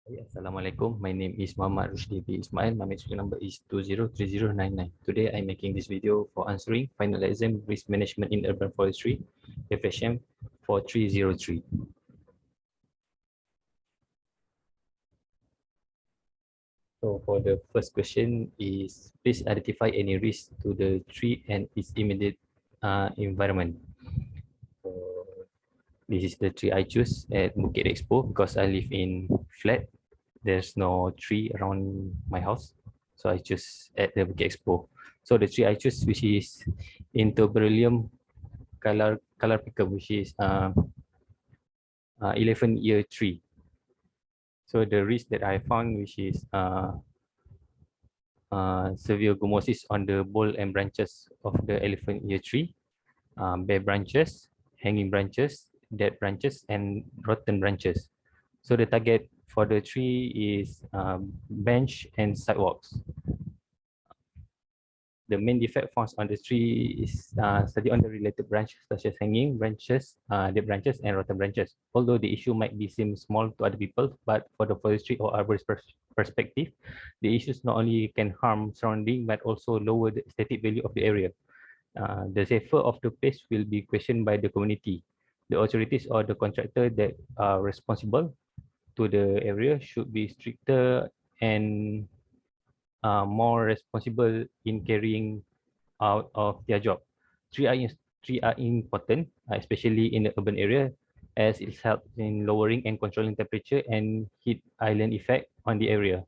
Assalamualaikum. My name is Mohd Rusydi Ismail. My matric number is 203099. Today I'm making this video for answering final exam risk management in urban forestry FHM 4303. So for the first question is, please identify any risk to the tree and its immediate environment. So this is the tree I choose at Bukit Expo because I live in flat. There's no tree around my house, so I choose at the Bukit Expo. So the tree I choose, which is Interberyllium calarpicum, which is 11-year tree. So the risk that I found, which is severe gummosis on the bole and branches of the 11-year tree, bare branches, hanging branches, dead branches, and rotten branches. So the target for the tree is bench and sidewalks. The main defect found on the tree is study on the related branches such as hanging branches, dead branches, and rotten branches. Although the issue might be seem small to other people, but for the forestry or arborist perspective, the issues not only can harm surrounding but also lower the aesthetic value of the area. The safer of the place will be questioned by the community. The authorities or the contractor that are responsible to the area should be stricter and more responsible in carrying out of their job. Three are important, especially in the urban area, as it helps in lowering and controlling temperature and heat island effect on the area.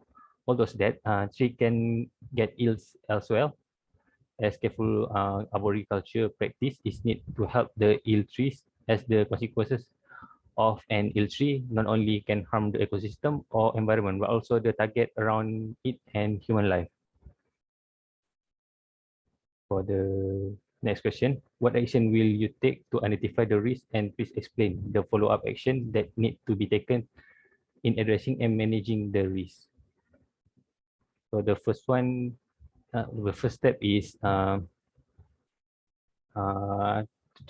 Although that tree can get ills elsewhere, as careful arboriculture practice is needed to help the ill trees, as the consequences of an ill tree not only can harm the ecosystem or environment, but also the target around it and human life. For the next question, what action will you take to identify the risk, and please explain the follow-up action that need to be taken in addressing and managing the risk. So the first one, the first step is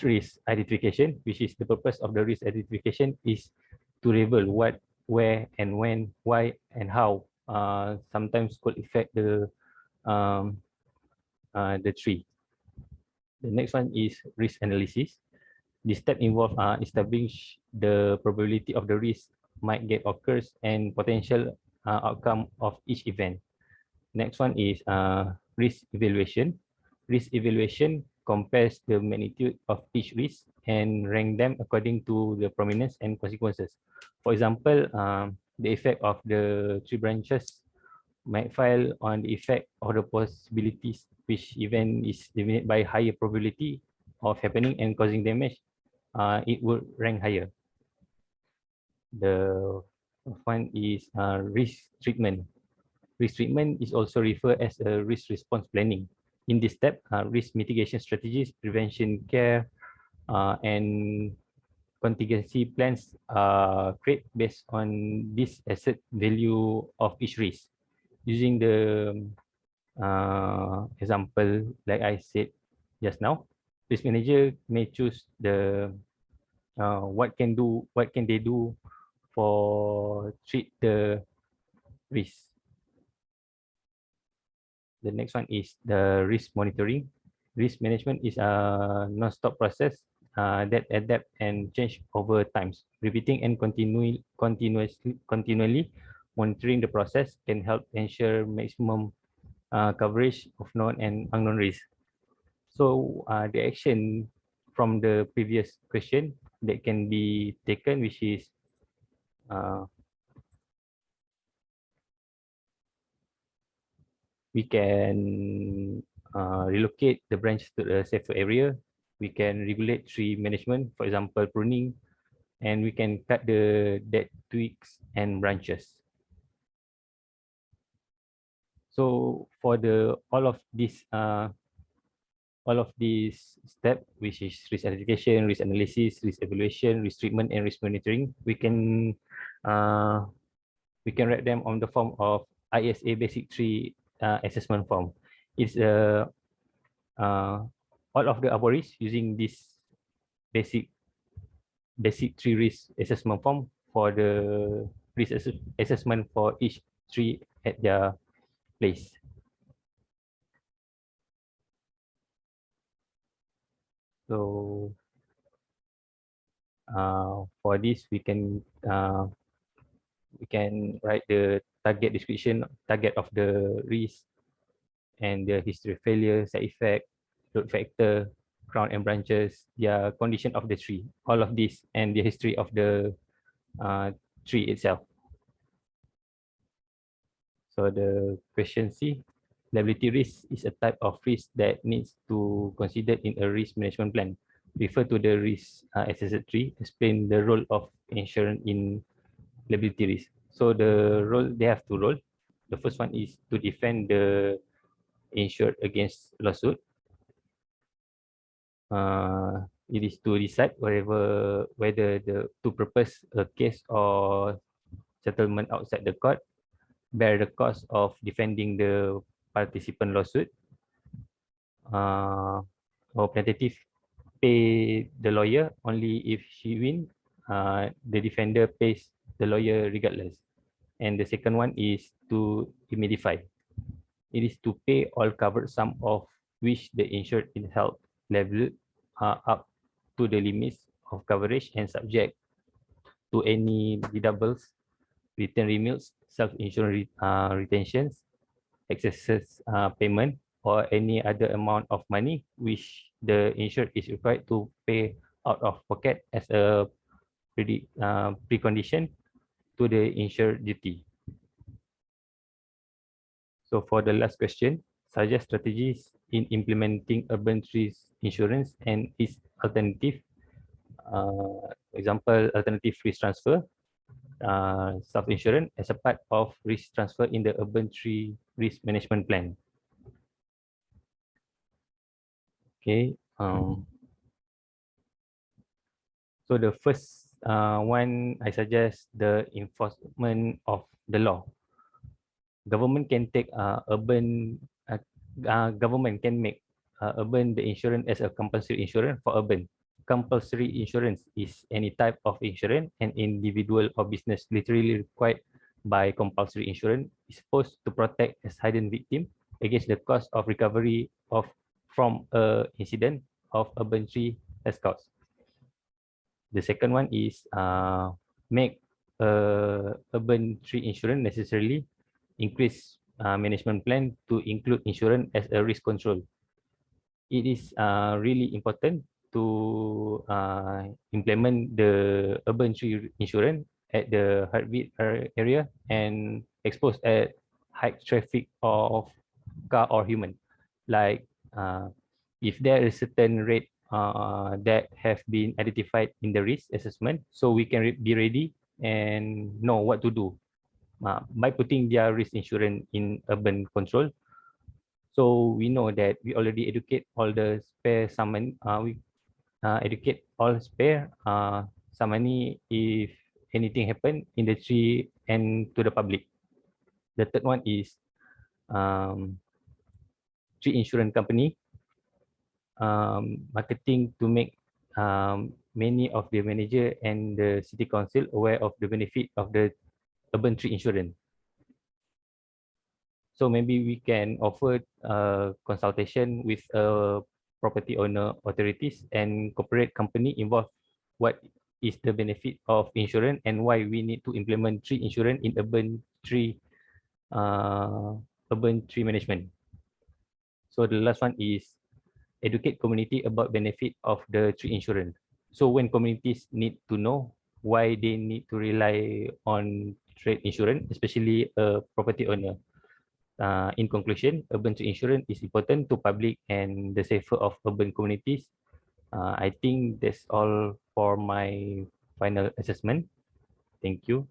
risk identification, which is the purpose of the risk identification is to reveal what, where, and when, why, and how sometimes could affect the tree. The next one is risk analysis. This step involves establish the probability of the risk might get occurs and potential outcome of each event. Next one is risk evaluation. Risk evaluation compares the magnitude of each risk and rank them according to the prominence and consequences. For example, the effect of the tree branches might file on the effect of the possibilities which event is defined by higher probability of happening and causing damage, it would rank higher. The one is risk treatment. Risk treatment is also referred as a risk response planning. In this step, risk mitigation strategies, prevention care, and contingency plans are created based on this asset value of each risk. Using the example like I said just now, risk manager may choose the what can they do for treat the risk. The next one is the risk monitoring. Risk management is a non-stop process that adapt and change over times. Repeating and continually monitoring the process can help ensure maximum coverage of known and unknown risks. So the action from the previous question that can be taken, which is we can relocate the branch to the safer area. We can regulate tree management, for example, pruning, and we can cut the dead twigs and branches. So for the all of these steps, which is risk identification, risk analysis, risk evaluation, risk treatment, and risk monitoring, we can write them on the form of ISA basic tree assessment form. It's all of the arborists using this basic tree risk assessment form for the risk assessment for each tree at their place. So for this, we can write the target description, target of the risk, and the history of failure, side effect, load factor, crown and branches, their condition of the tree, all of this, and the history of the tree itself. So the question C, liability risk is a type of risk that needs to consider in a risk management plan. Refer to the risk assessment tree, explain the role of insurance in liability risk. So the role they have two roles. The first one is to defend the insured against lawsuit. It is to decide whether to propose a case or settlement outside the court, bear the cost of defending the participant lawsuit, or plaintiff pay the lawyer only if she win. The defender pays the lawyer regardless. And the second one is to indemnify. It is to pay all covered sum of which the insured is held liable up to the limits of coverage and subject to any deductibles, return remits, self-insurance retentions, excesses payment, or any other amount of money which the insured is required to pay out of pocket as a precondition to the insured duty. So for the last question, suggest strategies in implementing urban trees insurance and its alternative. Example, alternative risk transfer, self-insurance as a part of risk transfer in the urban tree risk management plan. Okay. So the first one, I suggest the enforcement of the law. Government can take government can make urban the insurance as a compulsory insurance for urban. Compulsory insurance is any type of insurance an individual or business literally required by compulsory insurance is supposed to protect a hidden victim against the cost of recovery from a incident of urban tree has caused. The second one is make urban tree insurance necessarily increase management plan to include insurance as a risk control. It is really important to implement the urban tree insurance at the heartbeat area and exposed at high traffic of car or human. Like if there is certain rate that have been identified in the risk assessment, so we can be ready and know what to do by putting their risk insurance in urban control. So we know that we already educate all the spare summon. We educate all spare some money if anything happen in the tree and to the public. The third one is tree insurance company marketing to make many of the manager and the city council aware of the benefit of the urban tree insurance. So maybe we can offer consultation with property owner authorities and corporate company involved. What is the benefit of insurance and why we need to implement tree insurance in urban tree management. So the last one is educate community about benefit of the tree insurance. So when communities need to know why they need to rely on tree insurance, especially a property owner. In conclusion, urban tree insurance is important to public and the safer of urban communities. I think that's all for my final assessment. Thank you.